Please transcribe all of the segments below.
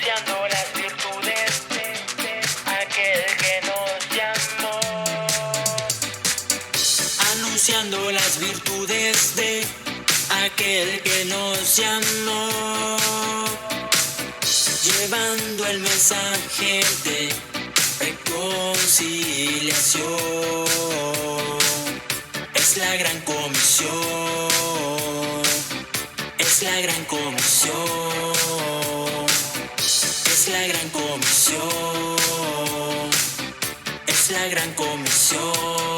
anunciando las virtudes de aquel que nos llamó. Anunciando las virtudes de aquel que nos llamó. Llevando el mensaje de reconciliación. Es la gran comisión. Es la gran comisión. Es la gran comisión. Es la gran comisión.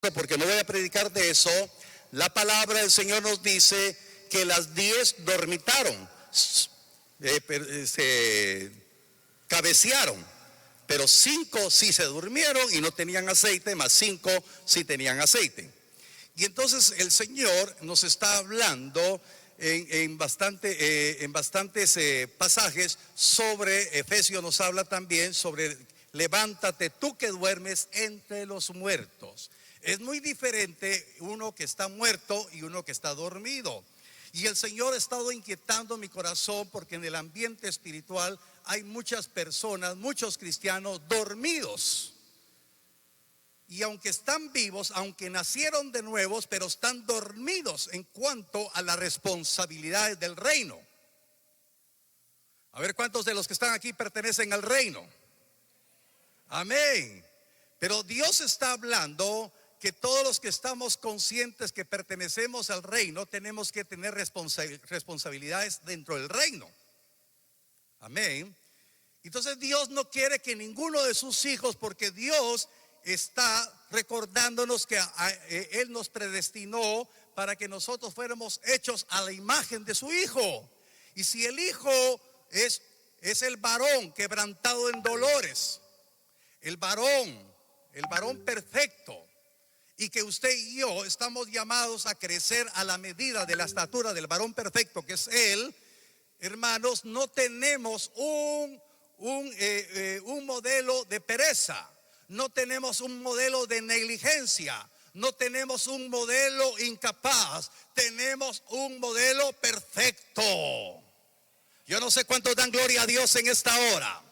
esto porque no voy a predicar de eso. La palabra del Señor nos dice que las 10 dormitaron, se cabecearon, pero 5 sí se durmieron y no tenían aceite, más 5 sí tenían aceite. Y entonces el Señor nos está hablando en bastantes pasajes sobre, Efesios nos habla también sobre levántate tú que duermes entre los muertos. Es muy diferente uno que está muerto y uno que está dormido. Y el Señor ha estado inquietando mi corazón porque en el ambiente espiritual hay muchas personas, muchos cristianos dormidos. Y aunque están vivos, aunque nacieron de nuevos, pero están dormidos en cuanto a las responsabilidades del reino. A ver cuántos de los que están aquí pertenecen al reino. Amén. Pero Dios está hablando que todos los que estamos conscientes que pertenecemos al reino tenemos que tener responsabilidades dentro del reino. Amén. Entonces Dios no quiere que ninguno de sus hijos, porque Dios está recordándonos que Él nos predestinó para que nosotros fuéramos hechos a la imagen de su Hijo. Y si el Hijo es el varón quebrantado en dolores, el varón perfecto, y que usted y yo estamos llamados a crecer a la medida de la estatura del varón perfecto que es Él, hermanos, no tenemos un modelo de pereza. No tenemos un modelo de negligencia, no tenemos un modelo incapaz, tenemos un modelo perfecto. Yo no sé cuántos dan gloria a Dios en esta hora.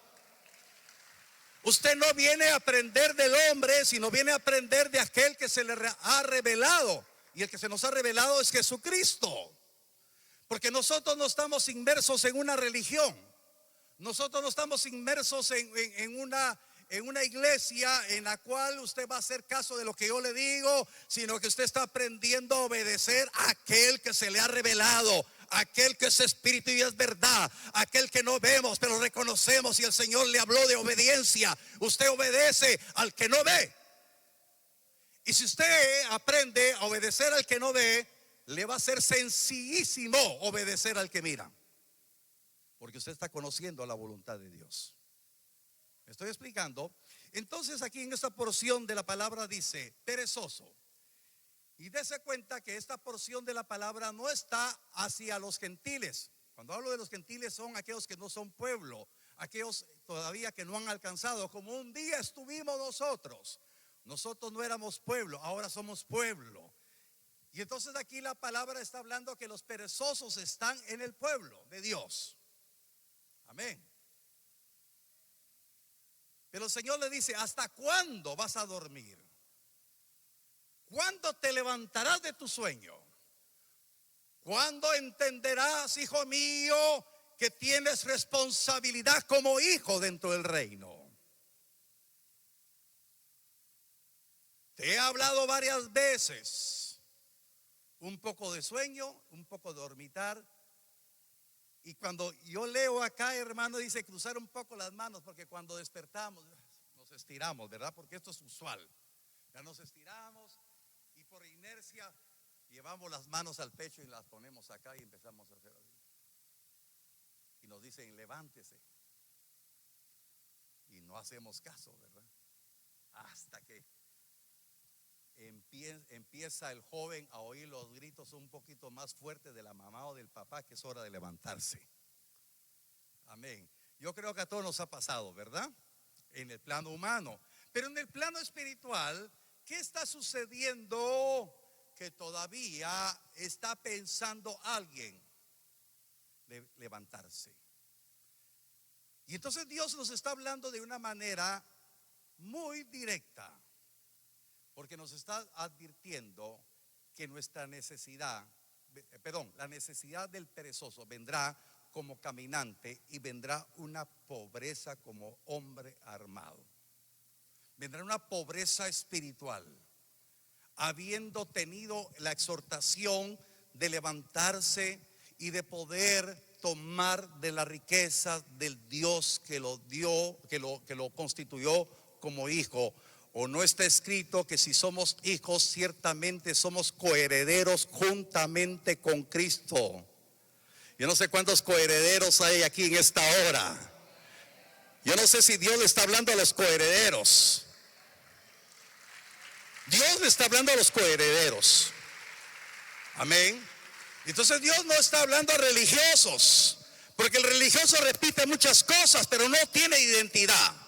Usted no viene a aprender del hombre, sino viene a aprender de aquel que se le ha revelado. Y el que se nos ha revelado es Jesucristo. Porque nosotros no estamos inmersos en una religión. Nosotros no estamos inmersos en una iglesia en la cual usted va a hacer caso de lo que yo le digo, sino que usted está aprendiendo a obedecer a aquel que se le ha revelado, aquel que es espíritu y es verdad, aquel que no vemos pero reconocemos, y el Señor le habló de obediencia. Usted obedece al que no ve. Y si usted aprende a obedecer al que no ve, le va a ser sencillísimo obedecer al que mira, porque usted está conociendo la voluntad de Dios. ¿Me estoy explicando? Entonces aquí en esta porción de la palabra dice perezoso. Y dése cuenta que esta porción de la palabra no está hacia los gentiles. Cuando hablo de los gentiles son aquellos que no son pueblo, aquellos todavía que no han alcanzado, como un día estuvimos nosotros. Nosotros no éramos pueblo, ahora somos pueblo. Y entonces aquí la palabra está hablando que los perezosos están en el pueblo de Dios. Amén. Pero el Señor le dice: ¿hasta cuándo vas a dormir? ¿Cuándo te levantarás de tu sueño? ¿Cuándo entenderás, hijo mío, que tienes responsabilidad como hijo dentro del reino? Te he hablado varias veces. Un poco de sueño, un poco de dormitar. Y cuando yo leo acá, hermano, dice cruzar un poco las manos, porque cuando despertamos nos estiramos, ¿verdad? Porque esto es usual. Ya nos estiramos y por inercia llevamos las manos al pecho y las ponemos acá y empezamos a hacer así. Y nos dicen levántese. Y no hacemos caso, ¿verdad? Hasta que empieza el joven a oír los gritos un poquito más fuertes de la mamá o del papá, que es hora de levantarse. Amén. Yo creo que a todos nos ha pasado, ¿verdad? En el plano humano. Pero en el plano espiritual, ¿qué está sucediendo? Que todavía está pensando alguien de levantarse. Y entonces Dios nos está hablando de una manera muy directa, porque nos está advirtiendo que nuestra necesidad, la necesidad del perezoso vendrá como caminante y vendrá una pobreza como hombre armado. Vendrá una pobreza espiritual, habiendo tenido la exhortación de levantarse y de poder tomar de la riqueza del Dios que lo dio, que lo constituyó como hijo. ¿O no está escrito que si somos hijos, ciertamente somos coherederos juntamente con Cristo? Yo no sé cuántos coherederos hay aquí en esta hora. Yo no sé si Dios le está hablando a los coherederos. Dios le está hablando a los coherederos. Amén. Entonces Dios no está hablando a religiosos, porque el religioso repite muchas cosas, pero no tiene identidad.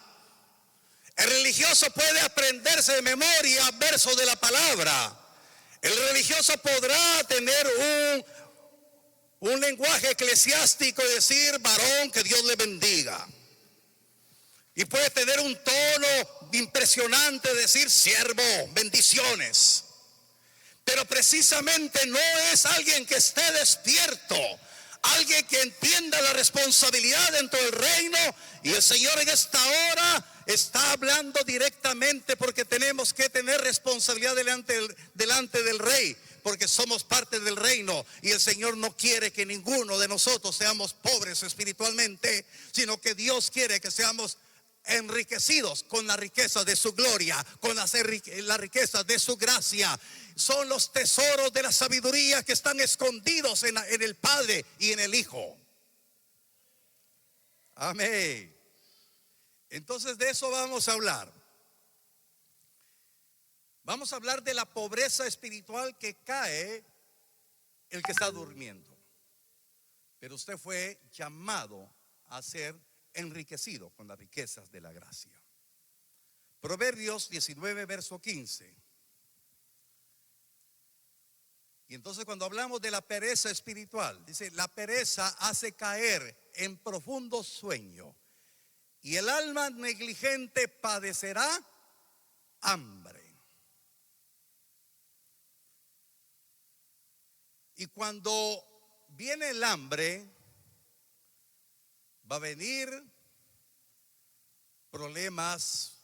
El religioso puede aprenderse de memoria versos de la palabra. El religioso podrá tener un lenguaje eclesiástico y decir: varón, que Dios le bendiga. Y puede tener un tono impresionante, decir: siervo, bendiciones. Pero precisamente no es alguien que esté despierto, alguien que entienda la responsabilidad dentro del reino. Y el Señor en esta hora está hablando directamente, porque tenemos que tener responsabilidad delante del Rey, porque somos parte del reino. Y el Señor no quiere que ninguno de nosotros seamos pobres espiritualmente, sino que Dios quiere que seamos enriquecidos con la riqueza de su gloria, con la riqueza de su gracia. Son los tesoros de la sabiduría que están escondidos en el Padre y en el Hijo. Amén. Entonces de eso vamos a hablar. Vamos a hablar de la pobreza espiritual que cae el que está durmiendo. Pero usted fue llamado a ser enriquecido con las riquezas de la gracia. Proverbios 19, verso 15. Y entonces cuando hablamos de la pereza espiritual, dice: la pereza hace caer en profundo sueño, y el alma negligente padecerá hambre. Y cuando viene el hambre, va a venir problemas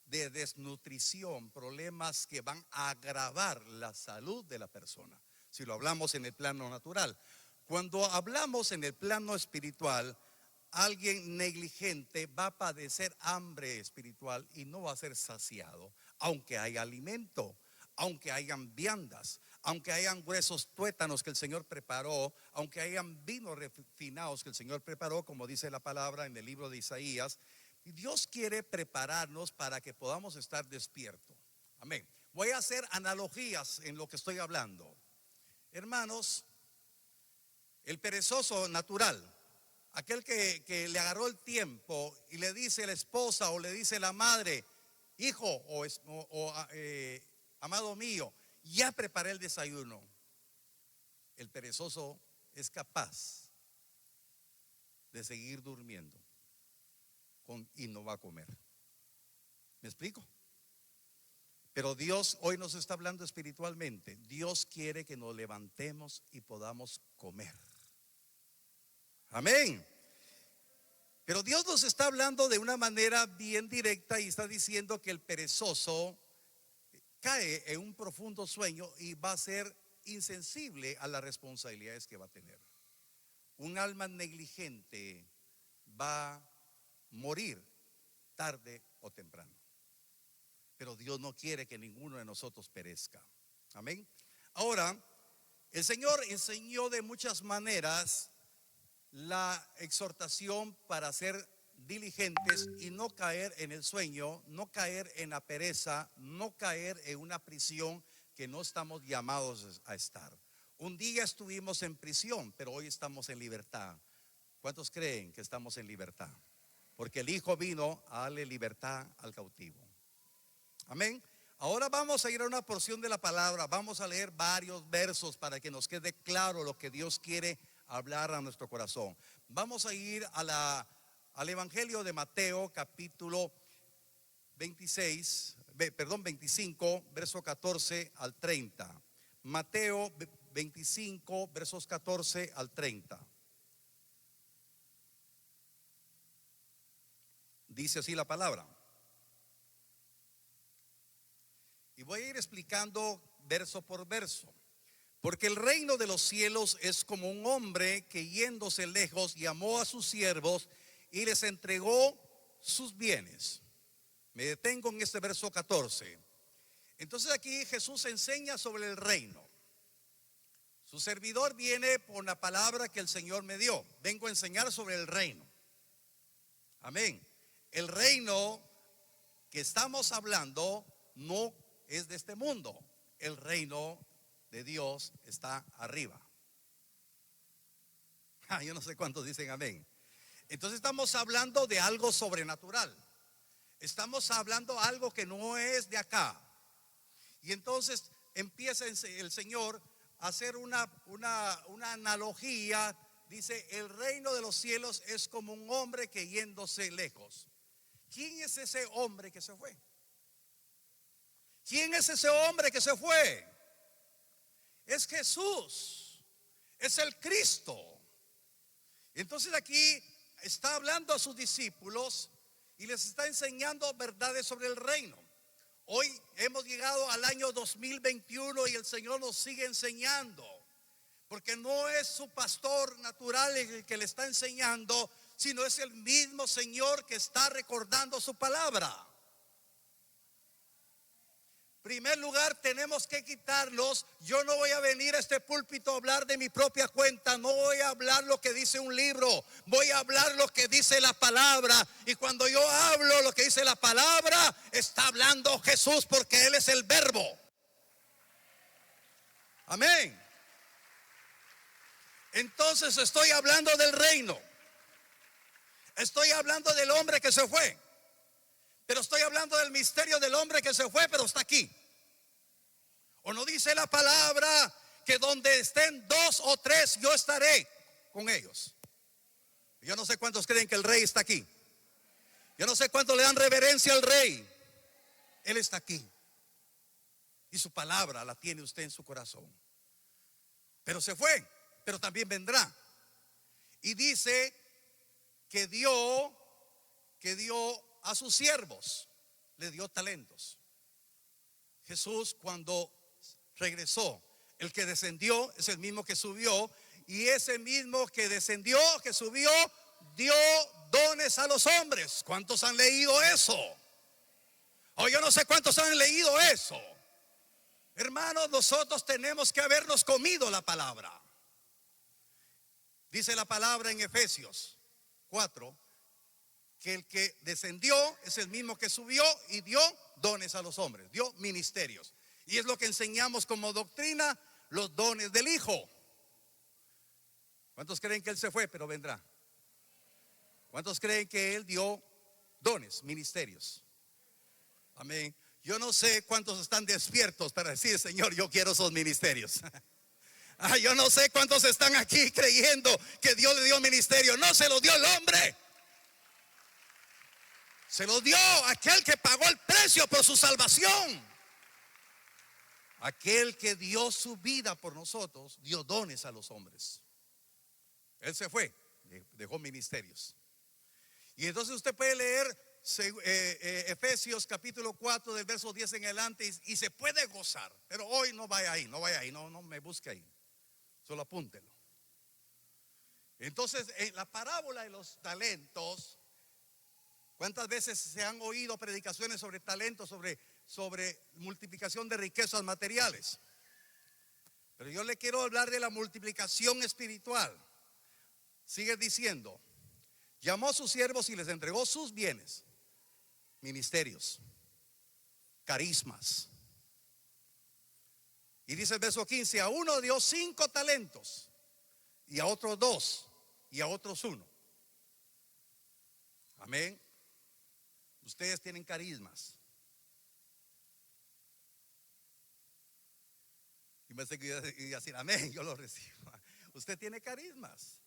de desnutrición, problemas que van a agravar la salud de la persona, si lo hablamos en el plano natural. Cuando hablamos en el plano espiritual, alguien negligente va a padecer hambre espiritual y no va a ser saciado, aunque haya alimento, aunque hayan viandas, aunque hayan gruesos tuétanos que el Señor preparó, aunque hayan vinos refinados que el Señor preparó, como dice la palabra en el libro de Isaías. Dios quiere prepararnos para que podamos estar despiertos. Amén. Voy a hacer analogías en lo que estoy hablando. Hermanos, el perezoso natural, aquel que le agarró el tiempo y le dice la esposa o le dice la madre: hijo amado mío, ya preparé el desayuno. El perezoso es capaz de seguir durmiendo y no va a comer. ¿Me explico? Pero Dios hoy nos está hablando espiritualmente. Dios quiere que nos levantemos y podamos comer. Amén. Pero Dios nos está hablando de una manera bien directa y está diciendo que el perezoso cae en un profundo sueño y va a ser insensible a las responsabilidades que va a tener. Un alma negligente va a morir tarde o temprano. Pero Dios no quiere que ninguno de nosotros perezca. Amén. Ahora, el Señor enseñó de muchas maneras la exhortación para ser diligentes y no caer en el sueño, no caer en la pereza, no caer en una prisión que no estamos llamados a estar. Un día estuvimos en prisión, pero hoy estamos en libertad. ¿Cuántos creen que estamos en libertad? Porque el Hijo vino a darle libertad al cautivo. Amén. Ahora vamos a ir a una porción de la palabra. Vamos a leer varios versos para que nos quede claro lo que Dios quiere hablar a nuestro corazón. Vamos a ir al Evangelio de Mateo, capítulo 25, verso 14 al 30. Mateo 25, versos 14 al 30. Dice así la palabra. Y voy a ir explicando verso por verso. Porque el reino de los cielos es como un hombre que, yéndose lejos, llamó a sus siervos y les entregó sus bienes. Me detengo en este verso 14. Entonces aquí Jesús enseña sobre el reino. Su servidor viene por la palabra que el Señor me dio. Vengo a enseñar sobre el reino. Amén. El reino que estamos hablando no es de este mundo. El reino de Dios está arriba. Yo no sé cuántos dicen amén. Entonces estamos hablando de algo sobrenatural. Estamos hablando de algo que no es de acá. Y entonces empieza el Señor a hacer una analogía. Dice, el reino de los cielos es como un hombre que yéndose lejos. ¿Quién es ese hombre que se fue? ¿Quién es ese hombre que se fue? Es Jesús. Es el Cristo. Entonces aquí está hablando a sus discípulos y les está enseñando verdades sobre el reino. Hoy hemos llegado al año 2021 y el Señor nos sigue enseñando, porque no es su pastor natural el que le está enseñando, sino es el mismo Señor que está recordando su palabra. En primer lugar, tenemos que quitarlos. Yo no voy a venir a este púlpito a hablar de mi propia cuenta. No voy a hablar lo que dice un libro. Voy a hablar lo que dice la palabra. Y cuando yo hablo lo que dice la palabra, está hablando Jesús, porque Él es el verbo. Amén. Entonces estoy hablando del reino. Estoy hablando del hombre que se fue. Pero estoy hablando del misterio del hombre que se fue, pero está aquí. ¿O no dice la palabra que donde estén 2 o 3 yo estaré con ellos? Yo no sé cuántos creen que el rey está aquí. Yo no sé cuántos le dan reverencia al rey. Él está aquí. Y su palabra la tiene usted en su corazón. Pero se fue, pero también vendrá. Y dice que dio a sus siervos, le dio talentos. Jesús, cuando regresó, el que descendió es el mismo que subió, y ese mismo que descendió, que subió, dio dones a los hombres. ¿Cuántos han leído eso? O yo no sé cuántos han leído eso. Hermanos, nosotros tenemos que habernos comido la palabra. Dice la palabra en Efesios 4 que el que descendió es el mismo que subió y dio dones a los hombres, dio ministerios. Y es lo que enseñamos como doctrina, los dones del Hijo. ¿Cuántos creen que Él se fue, pero vendrá? ¿Cuántos creen que Él dio dones, ministerios? Amén. Yo no sé cuántos están despiertos para decir, Señor, yo quiero esos ministerios. Yo no sé cuántos están aquí creyendo que Dios le dio ministerio. No se lo dio el hombre. Se lo dio aquel que pagó el precio por su salvación. Aquel que dio su vida por nosotros, dio dones a los hombres. Él se fue, dejó ministerios. Y entonces usted puede leer Efesios capítulo 4 del verso 10 en adelante y se puede gozar. Pero hoy no vaya ahí, no me busque ahí. Solo apúntelo. Entonces, en la parábola de los talentos, ¿cuántas veces se han oído predicaciones sobre talentos, sobre multiplicación de riquezas materiales? Pero yo le quiero hablar de la multiplicación espiritual. Sigue diciendo, llamó a sus siervos y les entregó sus bienes, ministerios, carismas. Y dice el verso 15, a uno dio 5 talentos, y a otros 2, y a otros 1. Amén. Ustedes tienen carismas. Y me sé que iba a decir, amén, yo lo recibo. Usted tiene carismas.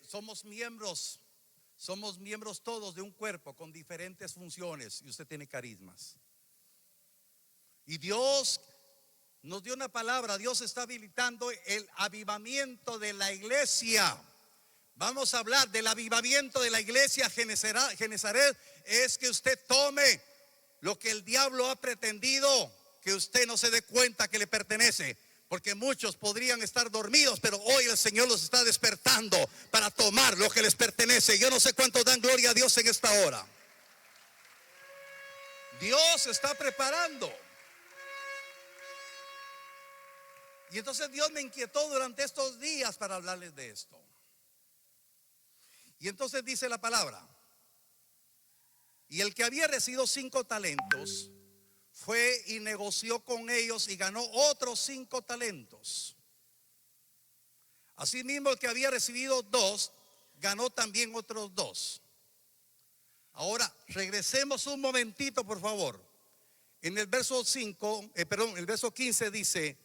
Somos miembros todos de un cuerpo con diferentes funciones, y usted tiene carismas. Y Dios nos dio una palabra. Dios está habilitando el avivamiento de la iglesia. Vamos a hablar del avivamiento de la iglesia Genezaret. Es que usted tome lo que el diablo ha pretendido que usted no se dé cuenta que le pertenece, porque muchos podrían estar dormidos, pero hoy el Señor los está despertando para tomar lo que les pertenece. Yo no sé cuántos dan gloria a Dios en esta hora. Dios está preparando. Y entonces Dios me inquietó durante estos días para hablarles de esto. Y entonces dice la palabra: y el que había recibido 5 talentos fue y negoció con ellos y ganó otros 5 talentos. Asimismo, el que había recibido 2 ganó también otros 2. Ahora regresemos un momentito, por favor. En el verso 5, el verso 15 dice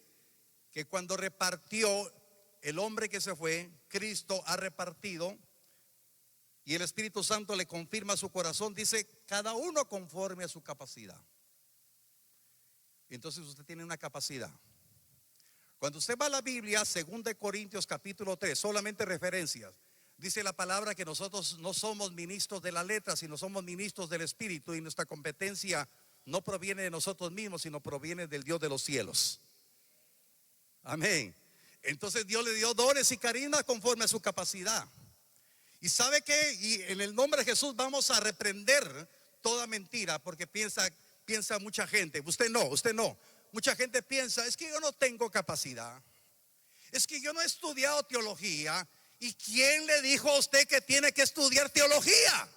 que cuando repartió el hombre que se fue, Cristo ha repartido, y el Espíritu Santo le confirma su corazón. Dice: cada uno conforme a su capacidad. Entonces usted tiene una capacidad. Cuando usted va a la Biblia, 2 Corintios capítulo 3, solamente referencias, dice la palabra que nosotros no somos ministros de la letra, sino somos ministros del Espíritu, y nuestra competencia no proviene de nosotros mismos, sino proviene del Dios de los cielos. Amén. Entonces Dios le dio dones y carismas conforme a su capacidad. ¿Y sabe qué? Y en el nombre de Jesús vamos a reprender toda mentira, porque piensa mucha gente. Usted no. Mucha gente piensa: es que yo no tengo capacidad, es que yo no he estudiado teología. ¿Y quién le dijo a usted que tiene que estudiar teología?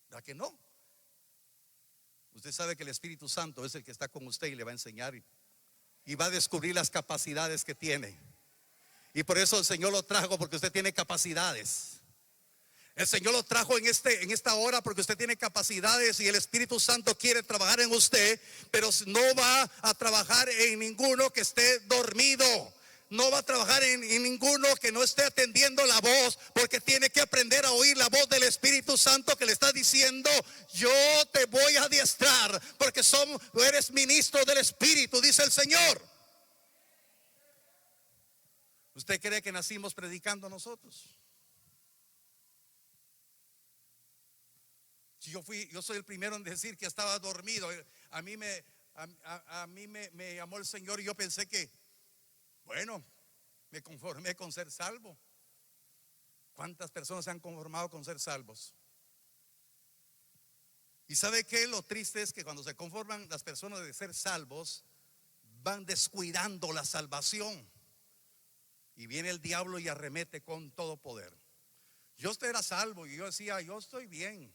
¿Verdad que no? Usted sabe que el Espíritu Santo es el que está con usted y le va a enseñar y va a descubrir las capacidades que tiene. Y por eso el Señor lo trajo, porque usted tiene capacidades. El Señor lo trajo en esta hora porque usted tiene capacidades, y el Espíritu Santo quiere trabajar en usted, pero no va a trabajar en ninguno que esté dormido. No va a trabajar en ninguno que no esté atendiendo la voz, porque tiene que aprender a oír la voz del Espíritu Santo que le está diciendo: yo te voy a adiestrar, porque tú eres ministro del Espíritu, dice el Señor. ¿Usted cree que nacimos predicando nosotros? Yo soy el primero en decir que estaba dormido. A mí me llamó el Señor, y yo pensé que, bueno, me conformé con ser salvo. ¿Cuántas personas se han conformado con ser salvos? ¿Y sabe qué? Lo triste es que cuando se conforman las personas de ser salvos, van descuidando la salvación, y viene el diablo y arremete con todo poder. Yo era salvo y yo decía: yo estoy bien.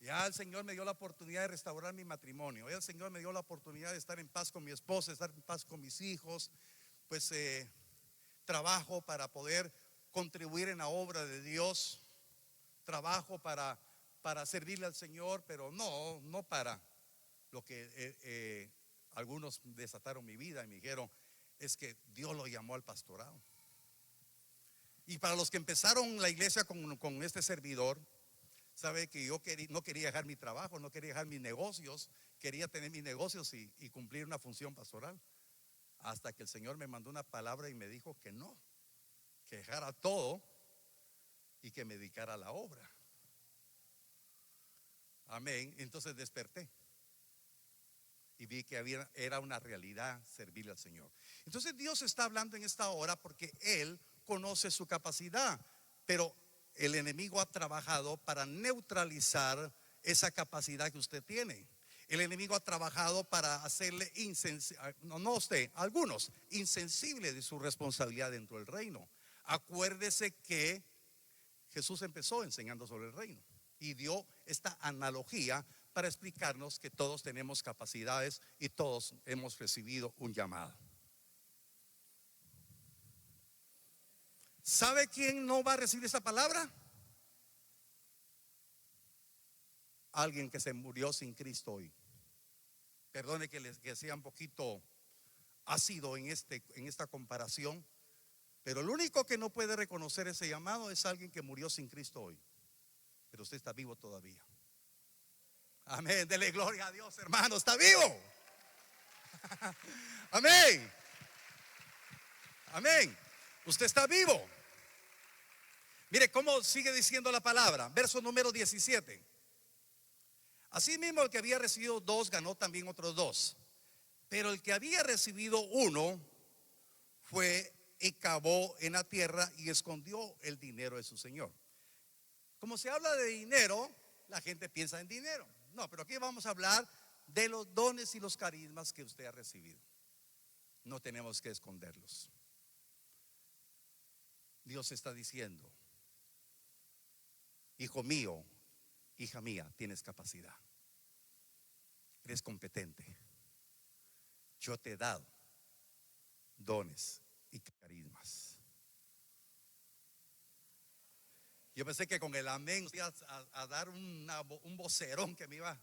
Ya el Señor me dio la oportunidad de restaurar mi matrimonio. Ya el Señor me dio la oportunidad de estar en paz con mi esposa, estar en paz con mis hijos. Pues trabajo para poder contribuir en la obra de Dios. Trabajo para servirle al Señor, pero no para lo que algunos desataron mi vida y me dijeron: es que Dios lo llamó al pastorado. Y para los que empezaron la iglesia con este servidor, sabe que yo no quería dejar mi trabajo, no quería dejar mis negocios, quería tener mis negocios y cumplir una función pastoral, hasta que el Señor me mandó una palabra y me dijo que no, que dejara todo y que me dedicara a la obra. Amén. Entonces desperté y vi que era una realidad servirle al Señor. Entonces Dios está hablando en esta hora porque Él conoce su capacidad, pero el enemigo ha trabajado para neutralizar esa capacidad que usted tiene. El enemigo ha trabajado para hacerle algunos insensibles de su responsabilidad dentro del reino. Acuérdese que Jesús empezó enseñando sobre el reino y dio esta analogía para explicarnos que todos tenemos capacidades y todos hemos recibido un llamado. ¿Sabe quién no va a recibir esa palabra? Alguien que se murió sin Cristo hoy. Perdone que sea un poquito ácido en esta comparación, pero el único que no puede reconocer ese llamado es alguien que murió sin Cristo hoy. Pero usted está vivo todavía. Amén, dele gloria a Dios, hermano, está vivo. Amén. Amén. Usted está vivo. Mire cómo sigue diciendo la palabra, verso número 17. Asimismo, el que había recibido 2 ganó también otros 2. Pero el que había recibido 1 fue y cavó en la tierra y escondió el dinero de su señor. Como se habla de dinero, la gente piensa en dinero. No, pero aquí vamos a hablar de los dones y los carismas que usted ha recibido. No tenemos que esconderlos. Dios está diciendo: hijo mío, hija mía, tienes capacidad, eres competente. Yo te he dado dones y carismas. Yo pensé que con el amén iba a dar un vocerón que me iba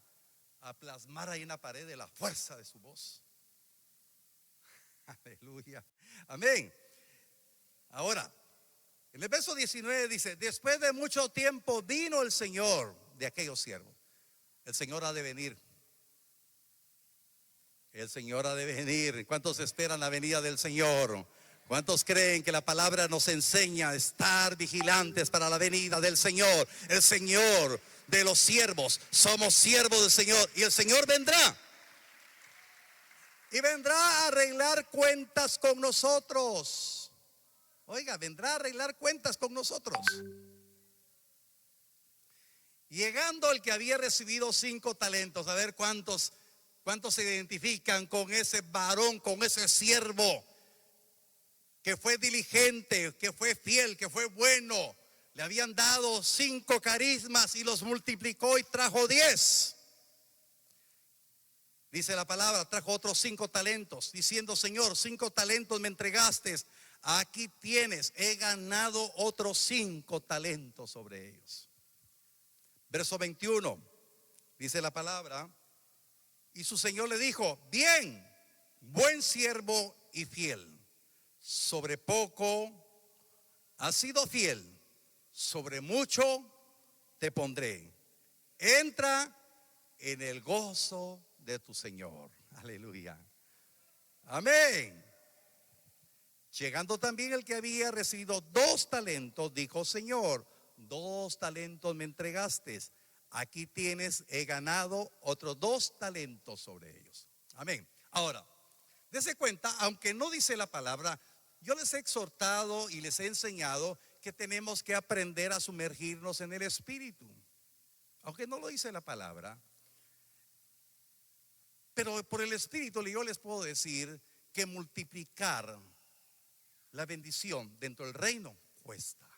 a plasmar ahí en la pared de la fuerza de su voz. Aleluya. Amén. Ahora, en el verso 19 dice: después de mucho tiempo vino el Señor de aquellos siervos. El Señor ha de venir. El Señor ha de venir. ¿Cuántos esperan la venida del Señor? ¿Cuántos creen que la palabra nos enseña a estar vigilantes para la venida del Señor? El Señor de los siervos. Somos siervos del Señor. Y el Señor vendrá. Y vendrá a arreglar cuentas con nosotros. Oiga, vendrá a arreglar cuentas con nosotros. Llegando el que había recibido 5 talentos. A ver cuántos se identifican con ese varón, con ese siervo que fue diligente, que fue fiel, que fue bueno. Le habían dado 5 carismas y los multiplicó y trajo 10. Dice la palabra, trajo otros 5 talentos, diciendo: Señor, 5 talentos me entregaste, aquí tienes, he ganado otros 5 talentos sobre ellos. Verso 21, dice la palabra: y su Señor le dijo: bien, buen siervo y fiel, sobre poco has sido fiel, sobre mucho te pondré, entra en el gozo de tu Señor. Aleluya. Amén. Llegando también el que había recibido 2 talentos, dijo: Señor, 2 talentos me entregaste, aquí tienes, he ganado otros 2 talentos sobre ellos. Amén. Ahora, dese cuenta, aunque no dice la palabra, yo les he exhortado y les he enseñado que tenemos que aprender a sumergirnos en el Espíritu. Aunque no lo dice la palabra, pero por el Espíritu yo les puedo decir que multiplicar la bendición dentro del reino cuesta.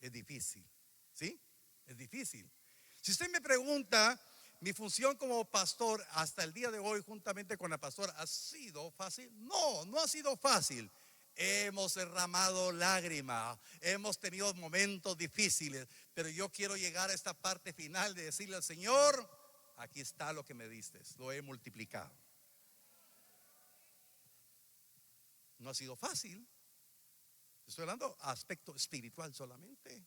Es difícil, ¿sí? Es difícil. Si usted me pregunta, mi función como pastor hasta el día de hoy, juntamente con la pastora, ¿ha sido fácil? No, no ha sido fácil. Hemos derramado lágrimas, hemos tenido momentos difíciles, pero yo quiero llegar a esta parte final de decirle al Señor: aquí está lo que me diste, lo he multiplicado. No ha sido fácil. Estoy hablando aspecto espiritual solamente.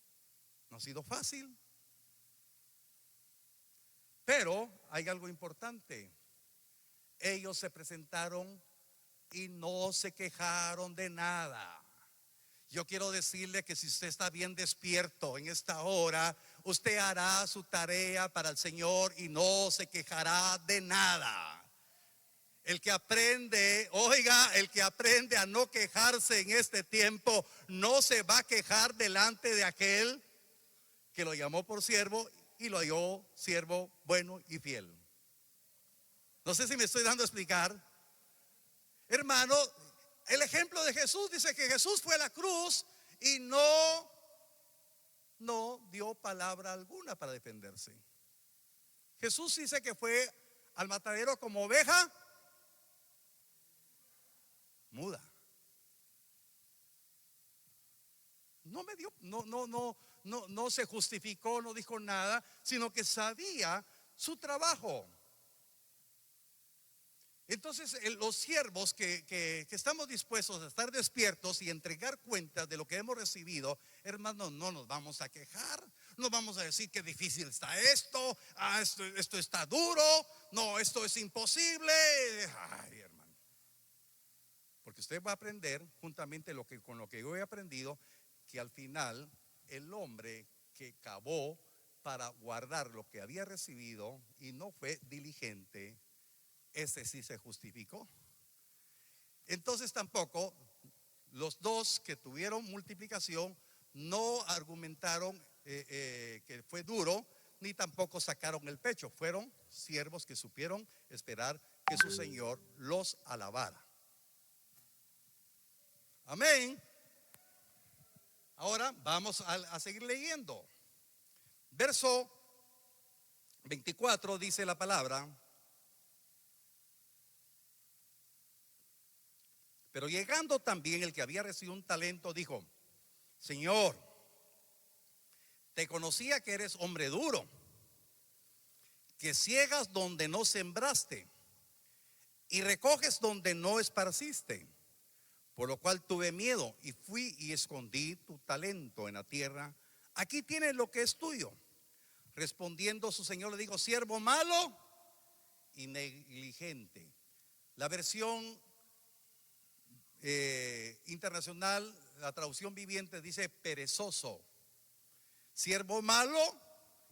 No ha sido fácil. Pero hay algo importante. Ellos se presentaron y no se quejaron de nada. Yo quiero decirle que si usted está bien despierto en esta hora, usted hará su tarea para el Señor y no se quejará de nada. El que aprende, oiga, el que aprende a no quejarse en este tiempo, no se va a quejar delante de aquel que lo llamó por siervo y lo halló siervo bueno y fiel. No sé si me estoy dando a explicar. Hermano, el ejemplo de Jesús dice que Jesús fue a la cruz y no dio palabra alguna para defenderse. Jesús dice que fue al matadero como oveja muda. No se justificó, no dijo nada, sino que sabía su trabajo. Entonces los siervos que estamos dispuestos a estar despiertos y entregar cuentas de lo que hemos recibido, hermanos, no nos vamos a quejar, no vamos a decir que difícil está esto, esto está duro, no, esto es imposible. Ay, hermano, porque usted va a aprender juntamente con lo que yo he aprendido, que al final el hombre que cavó para guardar lo que había recibido y no fue diligente, ese sí se justificó. Entonces tampoco los 2 que tuvieron multiplicación no argumentaron que fue duro, ni tampoco sacaron el pecho. Fueron siervos que supieron esperar que su Señor los alabara. Amén. Ahora vamos a seguir leyendo. Verso 24 dice la palabra: pero llegando también el que había recibido un talento, dijo: Señor, te conocía que eres hombre duro, que ciegas donde no sembraste y recoges donde no esparciste. Por lo cual tuve miedo y fui y escondí tu talento en la tierra. Aquí tienes lo que es tuyo. Respondiendo su señor le dijo: siervo malo y negligente. La versión internacional, la traducción viviente, dice perezoso. Siervo malo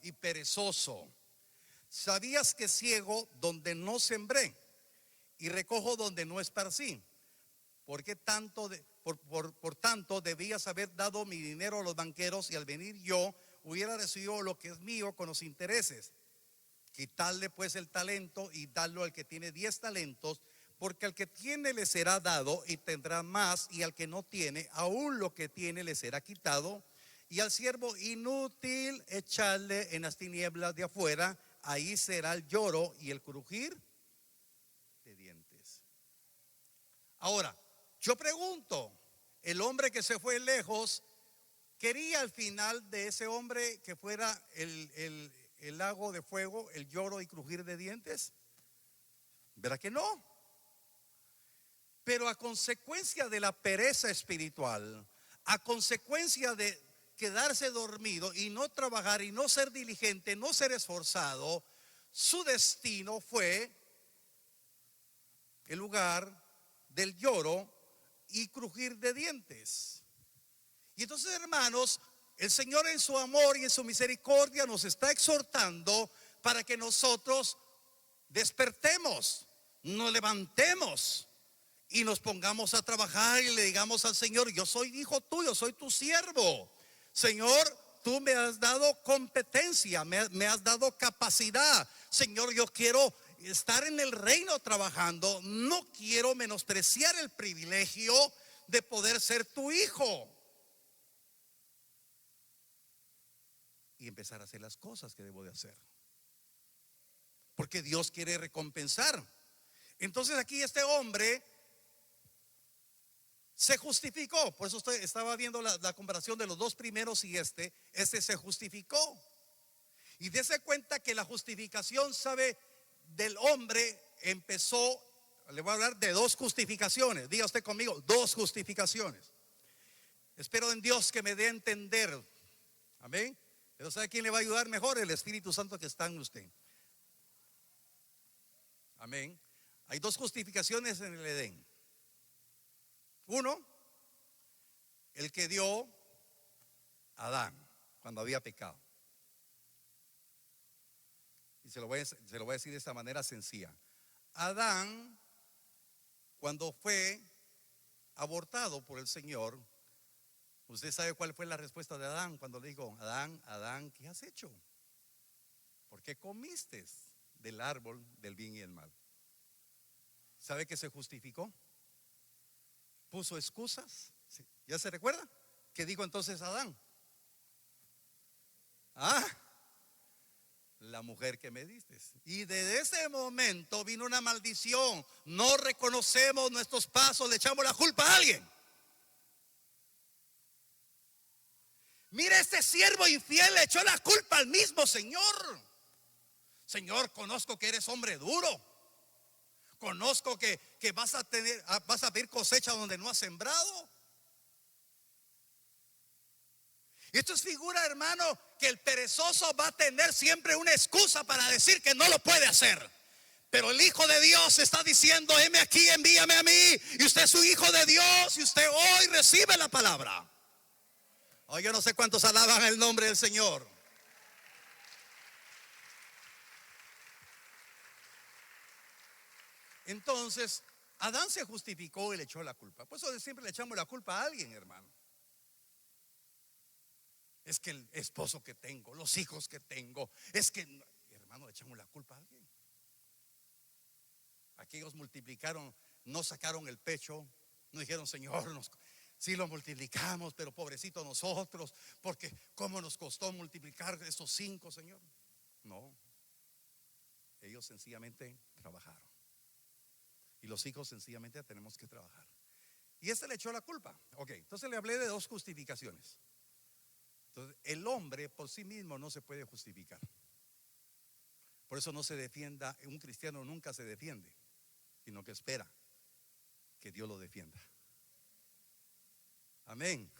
y perezoso. ¿Sabías que ciego donde no sembré y recojo donde no esparcí? ¿Por tanto debías haber dado mi dinero a los banqueros, y al venir yo hubiera recibido lo que es mío con los intereses? Quitarle pues el talento y darlo al que tiene 10 talentos, porque al que tiene le será dado y tendrá más, y al que no tiene, aún lo que tiene le será quitado. Y al siervo inútil echarle en las tinieblas de afuera, ahí será el lloro y el crujir de dientes. Ahora, yo pregunto, el hombre que se fue lejos, ¿quería al final de ese hombre que fuera el lago de fuego, el lloro y crujir de dientes? ¿Verdad que no? Pero a consecuencia de la pereza espiritual, a consecuencia de quedarse dormido y no trabajar y no ser diligente, no ser esforzado, su destino fue el lugar del lloro y crujir de dientes. Y entonces, hermanos, el Señor en su amor y en su misericordia nos está exhortando para que nosotros despertemos, nos levantemos y nos pongamos a trabajar y le digamos al Señor: yo soy hijo tuyo, soy tu siervo. Señor, tú me has dado competencia, me has dado capacidad. Señor, yo quiero estar en el reino trabajando. No quiero menospreciar el privilegio de poder ser tu hijo y empezar a hacer las cosas que debo de hacer, porque Dios quiere recompensar. Entonces aquí este hombre se justificó. Por eso usted estaba viendo la comparación de los dos primeros y este se justificó. Y dése cuenta que la justificación, sabe, del hombre empezó. Le voy a hablar de dos justificaciones. Diga usted conmigo: dos justificaciones. Espero en Dios que me dé a entender. Amén. Pero ¿sabe quién le va a ayudar mejor? El Espíritu Santo que está en usted. Amén. Hay dos justificaciones en el Edén. Uno, el que dio Adán cuando había pecado. Y se lo voy a decir de esta manera sencilla. Adán, cuando fue abortado por el Señor, usted sabe cuál fue la respuesta de Adán cuando le dijo: Adán, Adán, ¿qué has hecho? ¿Por qué comiste del árbol del bien y el mal? ¿Sabe que se justificó? Puso excusas. ¿Sí? ¿Ya se recuerda? ¿Qué dijo entonces Adán? La mujer que me diste. Y desde ese momento vino una maldición. No reconocemos nuestros pasos, le echamos la culpa a alguien. Mira, este siervo infiel le echó la culpa al mismo Señor. Señor, conozco que eres hombre duro. Conozco que vas a ver cosecha donde no has sembrado. Y esto es figura, hermano, que el perezoso va a tener siempre una excusa para decir que no lo puede hacer. Pero el Hijo de Dios está diciendo: heme aquí, envíame a mí. Y usted es su hijo de Dios, y usted hoy recibe la palabra. Hoy yo no sé cuántos alaban el nombre del Señor. Entonces, Adán se justificó y le echó la culpa. Por eso siempre le echamos la culpa a alguien, hermano. Es que el esposo que tengo, los hijos que tengo, es que, hermano, le echamos la culpa a alguien. Aquellos multiplicaron, no sacaron el pecho, no dijeron, Señor, sí lo multiplicamos, pero pobrecito nosotros, porque cómo nos costó multiplicar esos 5, Señor. No, ellos sencillamente trabajaron. Y los hijos sencillamente tenemos que trabajar. Y le echó la culpa. Ok, entonces le hablé de 2 justificaciones. Entonces, el hombre por sí mismo no se puede justificar. Por eso no se defienda, un cristiano nunca se defiende, sino que espera que Dios lo defienda. Amén.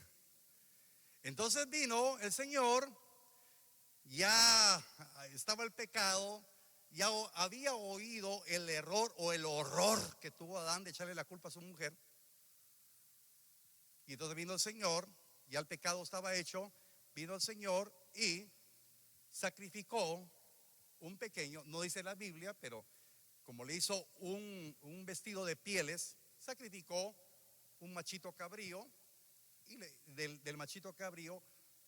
Entonces vino el Señor, ya estaba el pecado, ya había oído el error o el horror que tuvo Adán de echarle la culpa a su mujer. Y entonces vino el Señor, ya el pecado estaba hecho, vino el Señor y sacrificó un pequeño, no dice la Biblia, pero como le hizo un vestido de pieles, sacrificó un machito cabrío y del machito cabrío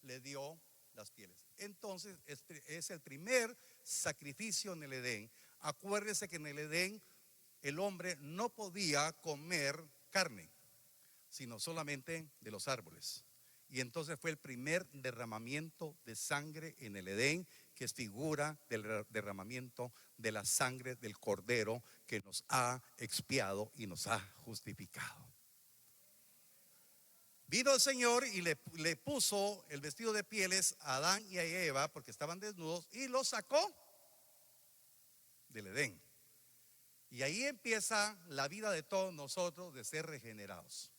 le dio las pieles. Entonces es el primer sacrificio en el Edén. Acuérdese que en el Edén el hombre no podía comer carne, sino solamente de los árboles. Y entonces fue el primer derramamiento de sangre en el Edén, que es figura del derramamiento de la sangre del Cordero que nos ha expiado y nos ha justificado. Vino el Señor y le puso el vestido de pieles a Adán y a Eva porque estaban desnudos y los sacó del Edén. Y ahí empieza la vida de todos nosotros de ser regenerados.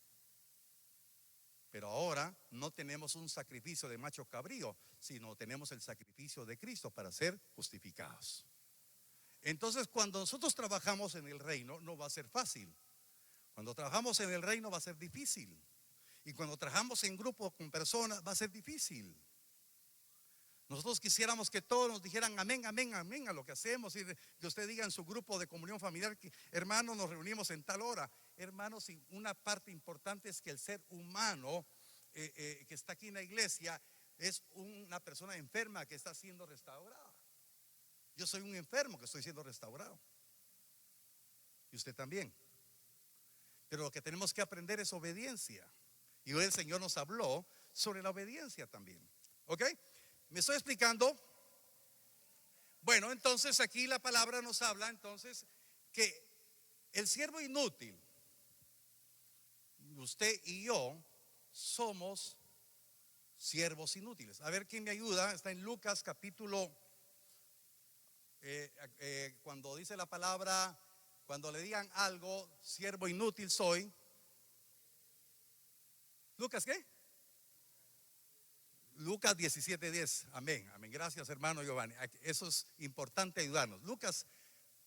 Pero ahora no tenemos un sacrificio de macho cabrío, sino tenemos el sacrificio de Cristo para ser justificados. Entonces, cuando nosotros trabajamos en el reino, no va a ser fácil. Cuando trabajamos en el reino va a ser difícil. Y cuando trabajamos en grupo con personas va a ser difícil. Nosotros quisiéramos que todos nos dijeran amén, amén, amén a lo que hacemos, y que usted diga en su grupo de comunión familiar que hermanos nos reunimos en tal hora. Hermanos, una parte importante es que el ser humano que está aquí en la iglesia es una persona enferma que está siendo restaurada. Yo soy un enfermo que estoy siendo restaurado, y usted también. Pero lo que tenemos que aprender es obediencia. Y hoy el Señor nos habló sobre la obediencia también. ¿Ok? ¿Me estoy explicando? Bueno, entonces aquí la palabra nos habla entonces que el siervo inútil, usted y yo somos siervos inútiles. A ver quién me ayuda. Está en Lucas capítulo, cuando dice la palabra, cuando le digan algo, siervo inútil soy. ¿Lucas qué? Lucas 17:10. Amén, amén. Gracias, hermano Giovanni. Eso es importante ayudarnos. Lucas,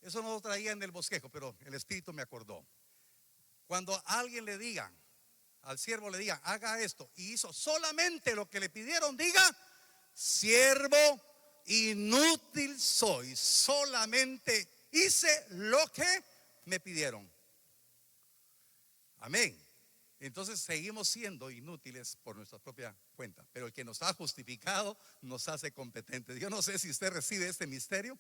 eso no lo traía en el bosquejo, pero el Espíritu me acordó. Cuando a alguien le diga, al siervo le diga, haga esto, y hizo solamente lo que le pidieron, diga, siervo inútil soy, solamente hice lo que me pidieron. Amén. Entonces seguimos siendo inútiles por nuestra propia cuenta, pero el que nos ha justificado nos hace competentes. Yo no sé si usted recibe este misterio.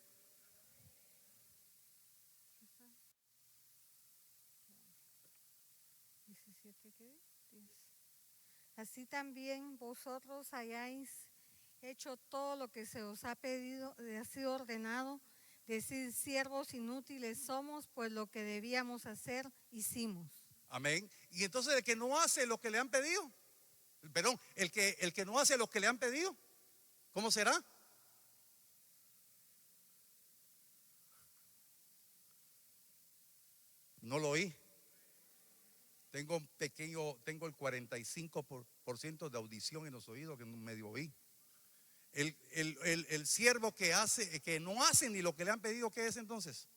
Así también vosotros hayáis hecho todo lo que se os ha pedido, ha sido ordenado, decir siervos inútiles somos, pues lo que debíamos hacer hicimos. Amén. Y entonces el que no hace lo que le han pedido, perdón, el que no hace lo que le han pedido, ¿cómo será? No lo oí. Tengo el 45% de audición en los oídos que medio oí. El siervo que no hace ni lo que le han pedido, ¿qué es entonces?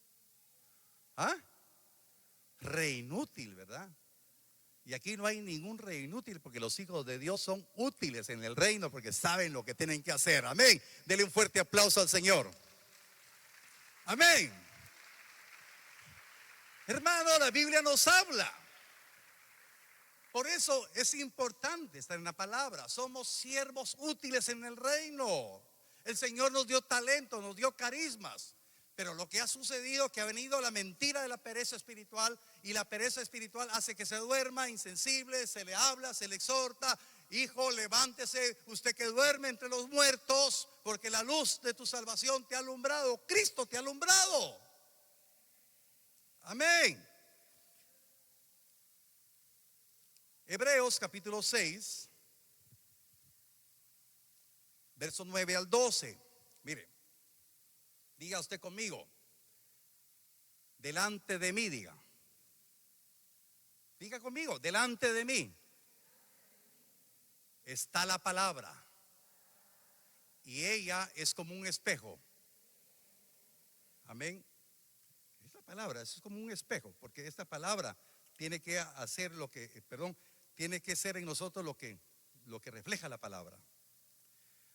¿Ah? Re inútil, ¿verdad? Y aquí no hay ningún re inútil, porque los hijos de Dios son útiles en el reino porque saben lo que tienen que hacer. Amén. Dele un fuerte aplauso al Señor. Amén. Hermano, la Biblia nos habla Por eso es importante estar en la palabra. Somos siervos útiles en el reino. El Señor nos dio talento, nos dio carismas. Pero lo que ha sucedido es que ha venido la mentira de la pereza espiritual, y la pereza espiritual hace que se duerma, insensible, se le habla, se le exhorta: hijo, levántese, usted que duerme entre los muertos, porque la luz de tu salvación te ha alumbrado, Cristo te ha alumbrado. Amén. Hebreos capítulo 6, verso 9 al 12. Mire, diga usted conmigo: delante de mí, diga conmigo, delante de mí está la palabra, y ella es como un espejo. Amén. Esta palabra es como un espejo, porque esta palabra tiene que hacer tiene que ser en nosotros lo que refleja la palabra.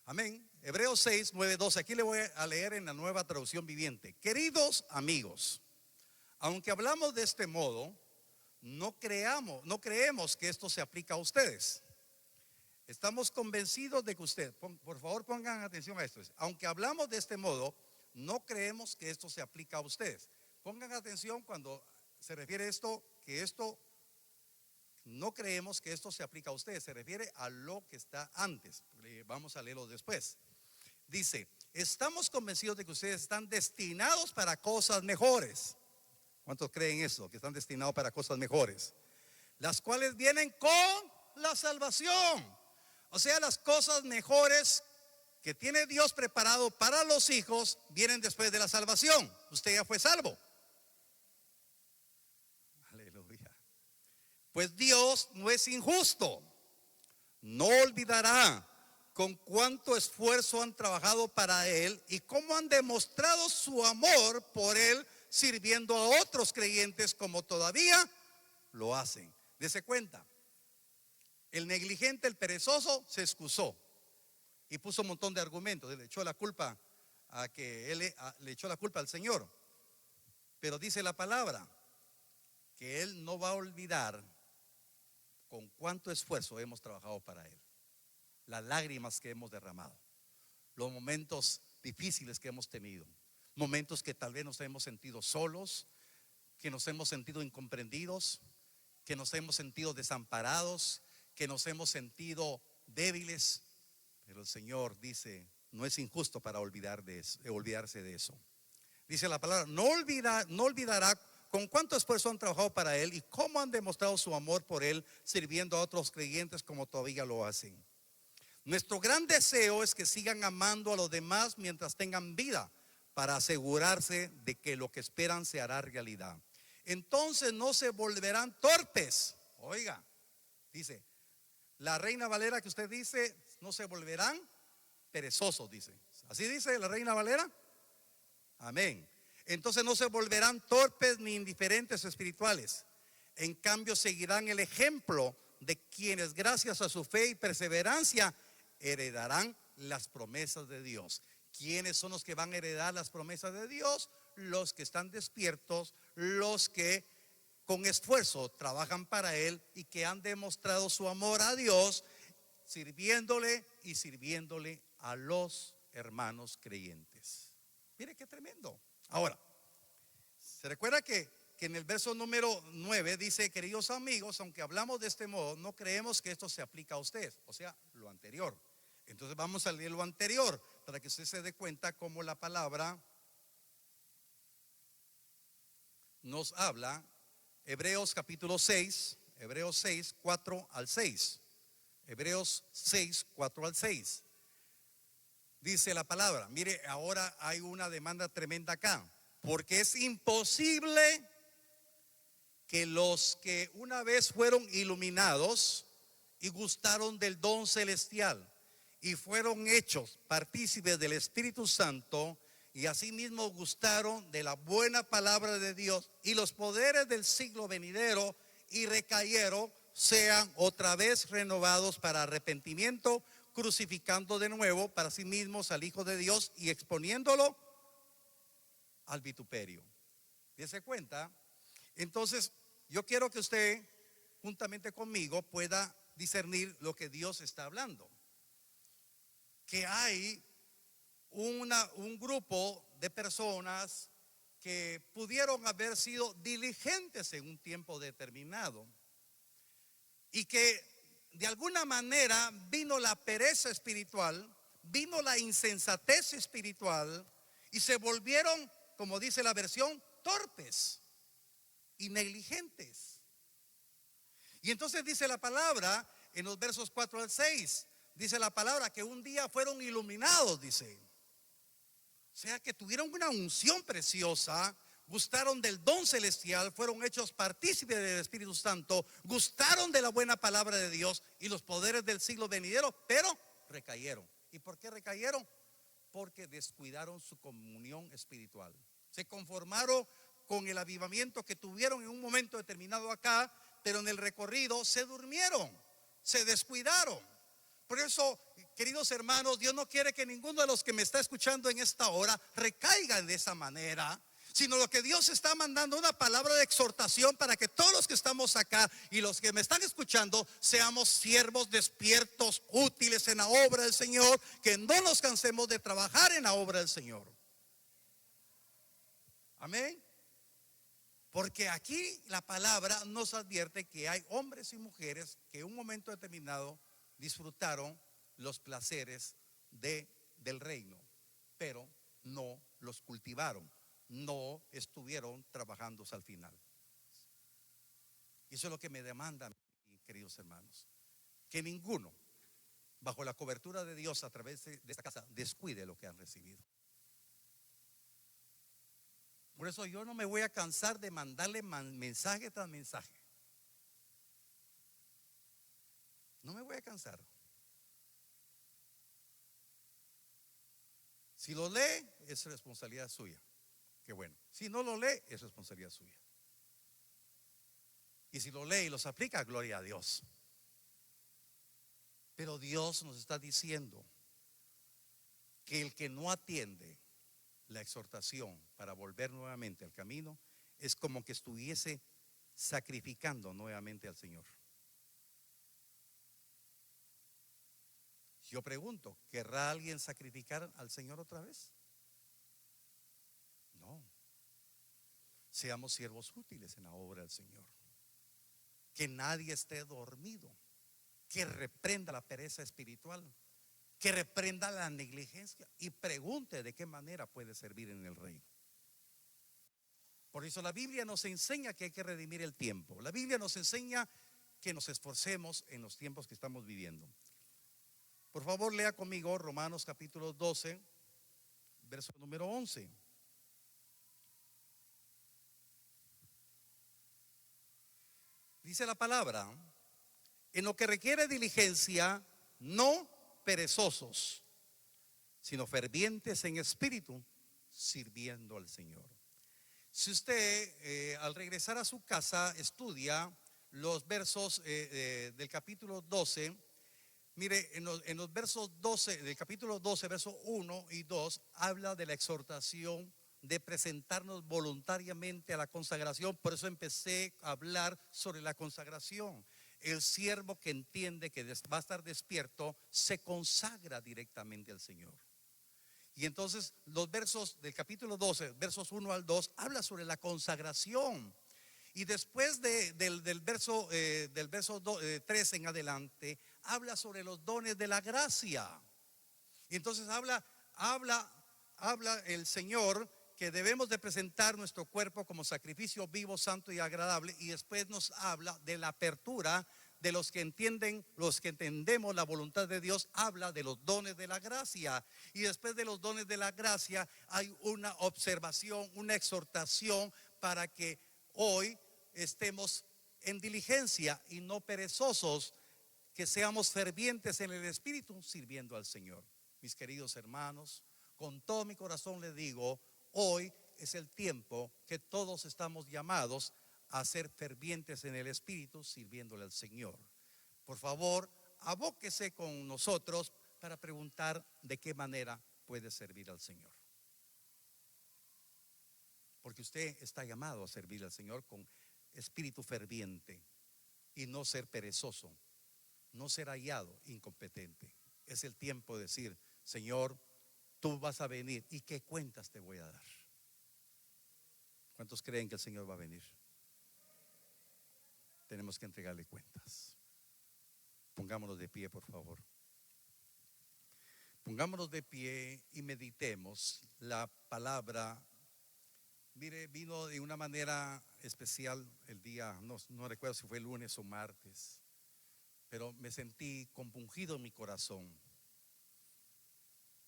Amén. Hebreos 6, 9, 12. Aquí le voy a leer en la Nueva Traducción Viviente. Queridos amigos, aunque hablamos de este modo, no creemos que esto se aplica a ustedes. Estamos convencidos de que ustedes, por favor pongan atención a esto. Aunque hablamos de este modo, no creemos que esto se aplica a ustedes. Pongan atención cuando se refiere a esto, que esto no creemos que esto se aplica a ustedes. Se refiere a lo que está antes. Vamos a leerlo después. Dice: estamos convencidos de que ustedes están destinados para cosas mejores. ¿Cuántos creen eso? Que están destinados para cosas mejores, las cuales vienen con la salvación. O sea, las cosas mejores que tiene Dios preparado para los hijos vienen después de la salvación. Usted ya fue salvo. Aleluya. Pues Dios no es injusto. No olvidará con cuánto esfuerzo han trabajado para Él y cómo han demostrado su amor por Él, sirviendo a otros creyentes como todavía lo hacen. Dese cuenta, el negligente, el perezoso, se excusó y puso un montón de argumentos. Le echó la culpa le echó la culpa al Señor. Pero dice la palabra que Él no va a olvidar con cuánto esfuerzo hemos trabajado para Él, las lágrimas que hemos derramado, los momentos difíciles que hemos tenido, momentos que tal vez nos hemos sentido solos, que nos hemos sentido incomprendidos, que nos hemos sentido desamparados, que nos hemos sentido débiles. Pero el Señor dice: no es injusto para olvidarse de eso. Dice la palabra: no olvidará con cuánto esfuerzo han trabajado para Él y cómo han demostrado su amor por Él, sirviendo a otros creyentes como todavía lo hacen. Nuestro gran deseo es que sigan amando a los demás mientras tengan vida, para asegurarse de que lo que esperan se hará realidad. Entonces no se volverán torpes. Oiga, dice la Reina Valera, que usted dice: no se volverán perezosos, dice. ¿Así dice la Reina Valera? Amén. Entonces no se volverán torpes ni indiferentes espirituales. En cambio seguirán el ejemplo de quienes gracias a su fe y perseverancia heredarán las promesas de Dios. ¿Quiénes son los que van a heredar las promesas de Dios? Los que están despiertos, los que con esfuerzo trabajan para Él y que han demostrado su amor a Dios, sirviéndole a los hermanos creyentes. Mire qué tremendo. Ahora, se recuerda que en el verso número 9 dice: queridos amigos, aunque hablamos de este modo, no creemos que esto se aplica a ustedes. O sea, lo anterior. Entonces vamos a leer lo anterior para que usted se dé cuenta cómo la palabra nos habla. Hebreos capítulo 6, Hebreos 6, 4 al 6. Hebreos 6, 4 al 6. Dice la palabra, mire, ahora hay una demanda tremenda acá, porque es imposible que los que una vez fueron iluminados y gustaron del don celestial y fueron hechos partícipes del Espíritu Santo y asimismo gustaron de la buena palabra de Dios y los poderes del siglo venidero y recayeron, sean otra vez renovados para arrepentimiento, crucificando de nuevo para sí mismos al Hijo de Dios y exponiéndolo al vituperio. ¿Dése cuenta? Entonces yo quiero que usted juntamente conmigo pueda discernir lo que Dios está hablando. Que hay un grupo de personas que pudieron haber sido diligentes en un tiempo determinado y que de alguna manera vino la pereza espiritual, vino la insensatez espiritual y se volvieron, como dice la versión, torpes y negligentes. Y entonces dice la palabra en los versos 4 al 6, dice la palabra que un día fueron iluminados, dice. O sea que tuvieron una unción preciosa, gustaron del don celestial, fueron hechos partícipes del Espíritu Santo, gustaron de la buena palabra de Dios y los poderes del siglo venidero, pero recayeron. ¿Y por qué recayeron? Porque descuidaron su comunión espiritual. Se conformaron con el avivamiento que tuvieron en un momento determinado acá, pero en el recorrido se durmieron, se descuidaron. Por eso, queridos hermanos, Dios no quiere que ninguno de los que me está escuchando en esta hora recaiga de esa manera, sino lo que Dios está mandando, una palabra de exhortación para que todos los que estamos acá y los que me están escuchando seamos siervos despiertos, útiles en la obra del Señor, que no nos cansemos de trabajar en la obra del Señor. Amén. Porque aquí la palabra nos advierte que hay hombres y mujeres que en un momento determinado disfrutaron los placeres del reino, pero no los cultivaron, no estuvieron trabajando hasta el final. Y eso es lo que me demanda, queridos hermanos, que ninguno, bajo la cobertura de Dios a través de esta casa, descuide lo que han recibido. Por eso yo no me voy a cansar de mandarle mensaje tras mensaje. No me voy a cansar. Si lo lee, es responsabilidad suya. Qué bueno. Si no lo lee, es responsabilidad suya. Y si lo lee y los aplica, gloria a Dios. Pero Dios nos está diciendo que el que no atiende la exhortación para volver nuevamente al camino es como que estuviese sacrificando nuevamente al Señor. Yo pregunto, ¿querrá alguien sacrificar al Señor otra vez? No. Seamos siervos útiles en la obra del Señor. Que nadie esté dormido. Que reprenda la pereza espiritual. Que reprenda la negligencia y pregunte de qué manera puede servir en el reino. Por eso la Biblia nos enseña que hay que redimir el tiempo. La Biblia nos enseña que nos esforcemos en los tiempos que estamos viviendo. Por favor, lea conmigo Romanos capítulo 12, verso número 11. Dice la palabra: en lo que requiere diligencia, no perezosos, sino fervientes en espíritu, sirviendo al Señor. Si usted al regresar a su casa estudia los versos del capítulo 12, mire, en los versos 12, del capítulo 12, versos 1 y 2, habla de la exhortación de presentarnos voluntariamente a la consagración. Por eso empecé a hablar sobre la consagración. El siervo que entiende que va a estar despierto se consagra directamente al Señor. Y entonces los versos del capítulo 12, versos 1 al 2, habla sobre la consagración. Y después del verso 3 en adelante, habla sobre los dones de la gracia. Y entonces habla el Señor que debemos de presentar nuestro cuerpo como sacrificio vivo, santo y agradable. Y después nos habla de la apertura de los que entendemos la voluntad de Dios. Habla de los dones de la gracia. Y después de los dones de la gracia hay una observación, una exhortación para que hoy estemos en diligencia y no perezosos, que seamos fervientes en el Espíritu, sirviendo al Señor. Mis queridos hermanos, con todo mi corazón les digo, hoy es el tiempo que todos estamos llamados a ser fervientes en el Espíritu, sirviéndole al Señor. Por favor, abóquese con nosotros para preguntar de qué manera puede servir al Señor. Porque usted está llamado a servir al Señor con espíritu ferviente y no ser perezoso, no ser hallado incompetente. Es el tiempo de decir: Señor, tú vas a venir y qué cuentas te voy a dar. ¿Cuántos creen que el Señor va a venir? Tenemos que entregarle cuentas. Pongámonos de pie, por favor. Pongámonos de pie y meditemos la palabra. Mire, vino de una manera especial el día, no recuerdo si fue lunes o martes, pero me sentí compungido en mi corazón,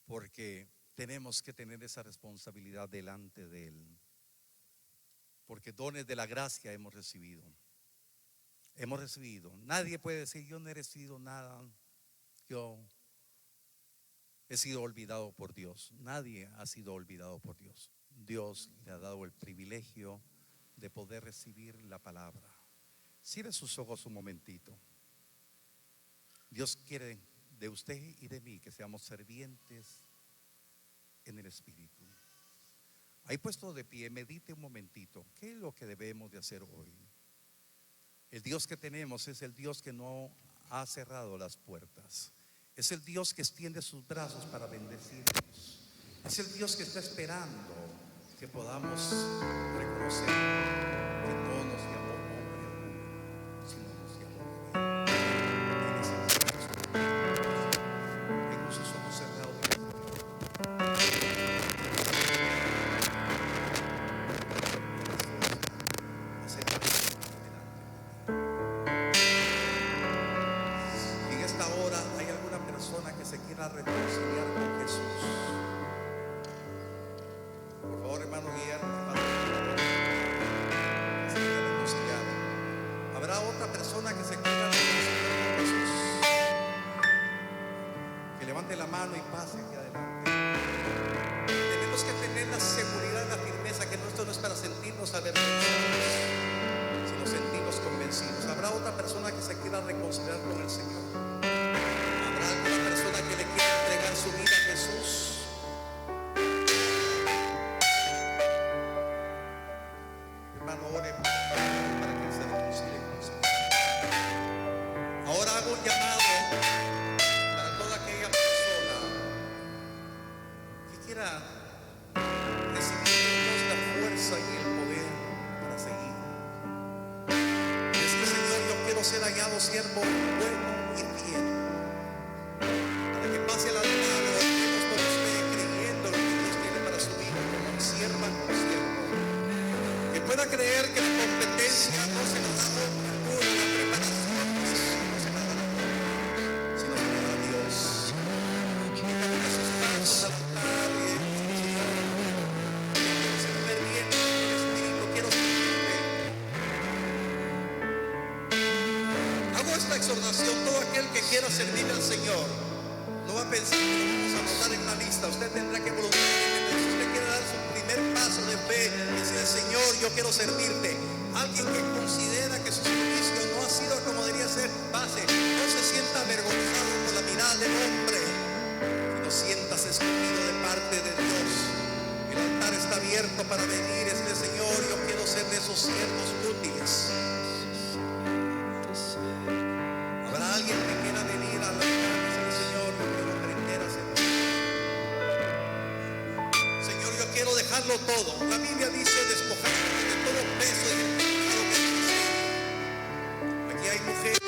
porque tenemos que tener esa responsabilidad delante de Él, porque dones de la gracia hemos recibido. Nadie puede decir: yo no he recibido nada, yo he sido olvidado por Dios. Nadie ha sido olvidado por Dios. Dios le ha dado el privilegio de poder recibir la palabra. Cierre sus ojos un momentito. Dios quiere de usted y de mí que seamos servientes en el Espíritu. Ahí puesto de pie, medite un momentito. ¿Qué es lo que debemos de hacer hoy? El Dios que tenemos es el Dios que no ha cerrado las puertas. Es el Dios que extiende sus brazos para bendecirnos. Es el Dios que está esperando que podamos reconocer que no nos llamó hombre, sino nos llamó mujer. Él es el Dios. Tengo sus ojos cerrados. Y en esta hora hay alguna persona que se quiera reconciliar con Jesús. Por favor, hermano Guillermo, se quiera reconciliar. Habrá otra persona que se quiera reconciliar con Jesús. Que levante la mano y pase aquí adelante. Tenemos que tener la seguridad y la firmeza que esto no es para sentirnos avergonzados, sino sentirnos convencidos. Habrá otra persona que se quiera reconciliar con el Señor. Habrá alguna persona que le quiera entregar su vida a Jesús. Hermano, ore para que se reconcilie con el Señor. Ahora hago un llamado para toda aquella persona que quiera recibir de Dios la fuerza y el poder para seguir. Decir: Señor, yo quiero ser hallado siervo bueno y fiel, para que pase la palabra de Dios por usted, creyendo lo que Dios tiene para su vida, como sierva o siervo. Que pueda creer que la competencia no se nos da por la preparación, no se la da, sino se la da Dios. Que ponga sus manos al altar y se me ver bien en el Espíritu, quiero servirte. Hago esta exhortación: todo aquel que quiera servirle al Señor, no va a pensar que lo vamos a anotar en la lista. Usted tendrá que voluntariamente, si usted quiere dar su primer paso de fe y decir: Señor, yo quiero servirte. Alguien que considera que su servicio no ha sido como debería ser, pase. No se sienta avergonzado por la mirada del hombre, sino sientas escogido de parte de Dios. El altar está abierto para venir y decirle: Señor, yo quiero ser de esos siervos útiles. Habrá alguien que quiera venir a la altar y decirle: Señor, yo quiero aprender a servir. Señor, yo quiero dejarlo todo. La Biblia dice: despojarme de todo peso y del pecado que me aquí hay mujeres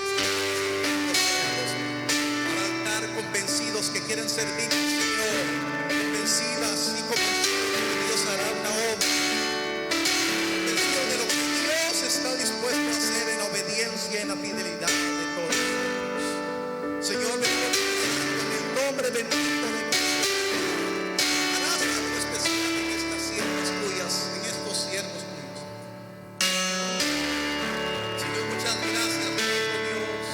al altar convencidos que quieren servir al Señor, convencidas y convencidas que Dios hará una obra, convencidos de lo que Dios está dispuesto a hacer en la obediencia y en la fidelidad de todos nosotros. Señor, venimos en el nombre bendito de Cristo. Harás algo especial en estas siervas tuyas, en estos siervos tuyos. Señor, muchas gracias, bendito Dios.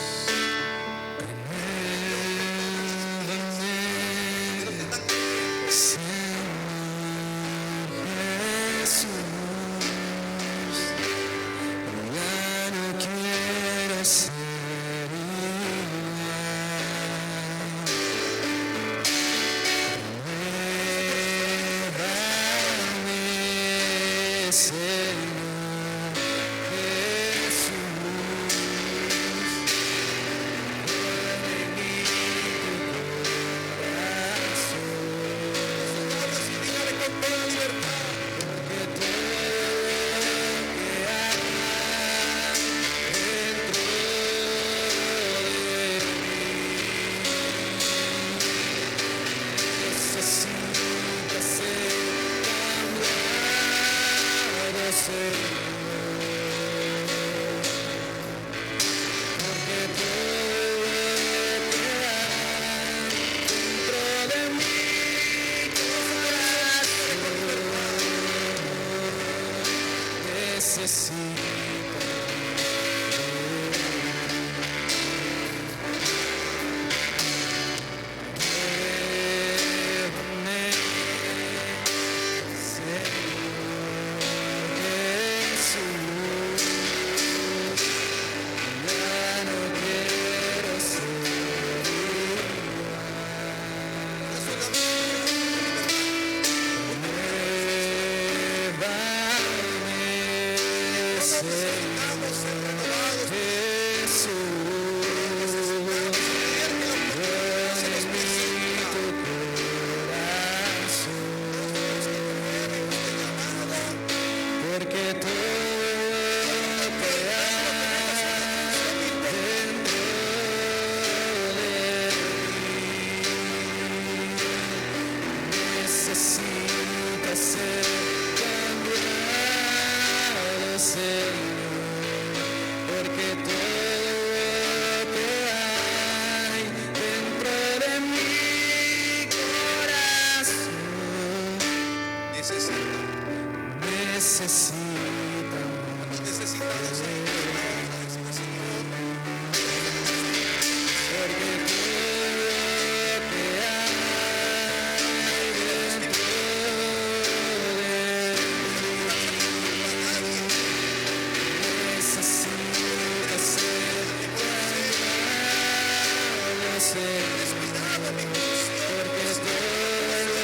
descuidado mi función, eres descuidado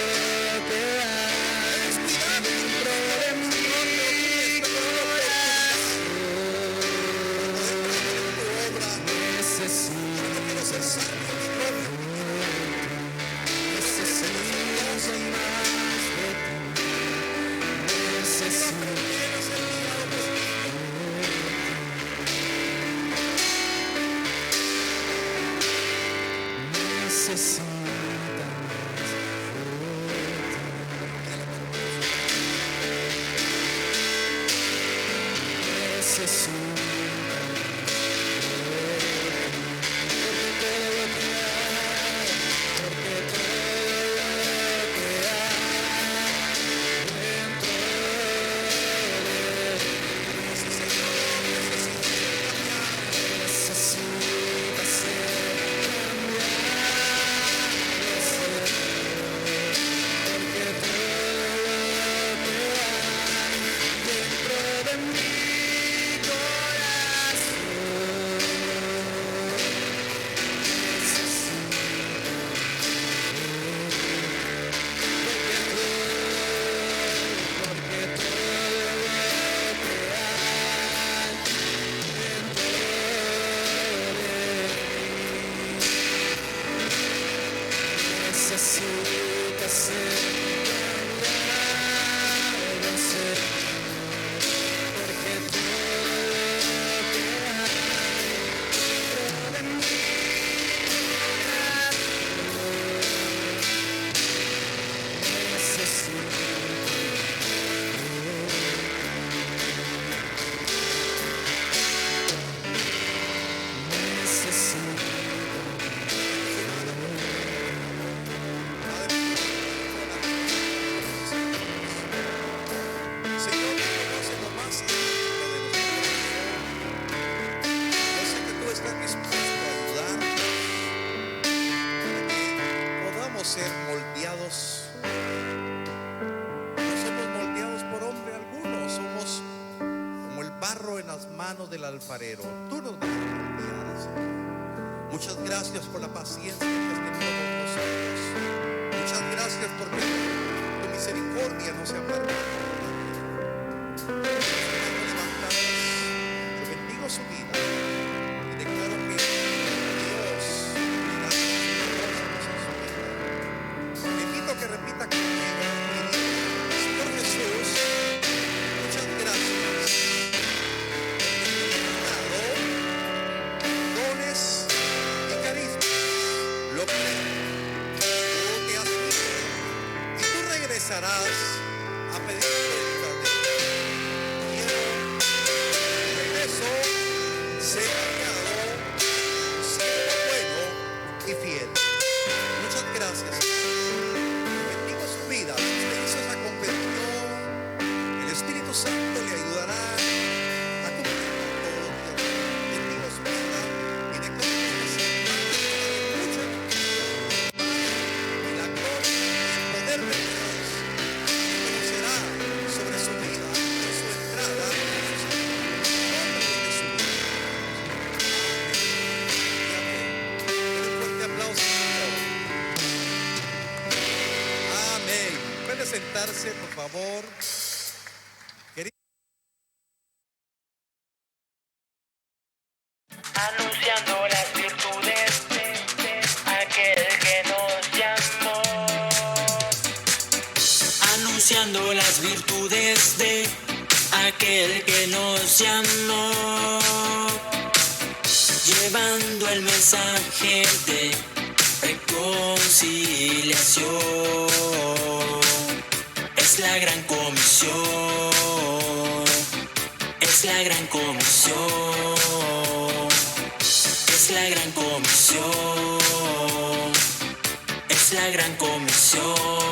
dentro de mí, Señor, te olvides, pero no por tu obra. Yo quiero ser santo en mi propia Señor, tú conoces lo más íntimo de nosotros. Yo sé que tú estás dispuesto a ayudarnos para que podamos ser moldeados. No somos moldeados por hombre alguno, somos como el barro en las manos del alfarero. Tú nos vas a moldear, Señor. Muchas gracias por la paciencia que has tenido con nosotros. Muchas gracias porque tu misericordia no se ha perdido. Yo bendigo su vida y declaro que Dios le da cosas en su vida. Le invito a que repita conmigo y diga: Señor Jesús, muchas gracias porque me has dado dones y carismas. Lo creo, tú te has ido y tú regresarás a pedir cuenta de sea hallado siervo bueno y fiel. Muchas gracias. Bendigo su vida. Si usted hizo esa confesión, el Espíritu Santo le ayudará a cumplir todos los días. Bendigo su vida y declaro que se mucha y la gloria y el poder de Dios conocerá sobre su vida, su entrada y su salida. Amén. Puede sentarse, por favor. Anunciando las virtudes de aquel que nos llamó. Anunciando las virtudes de aquel que nos llamó. Llevando el mensaje de reconciliación. Es la gran comisión. Es la gran comisión. Es la gran comisión. Es la gran comisión.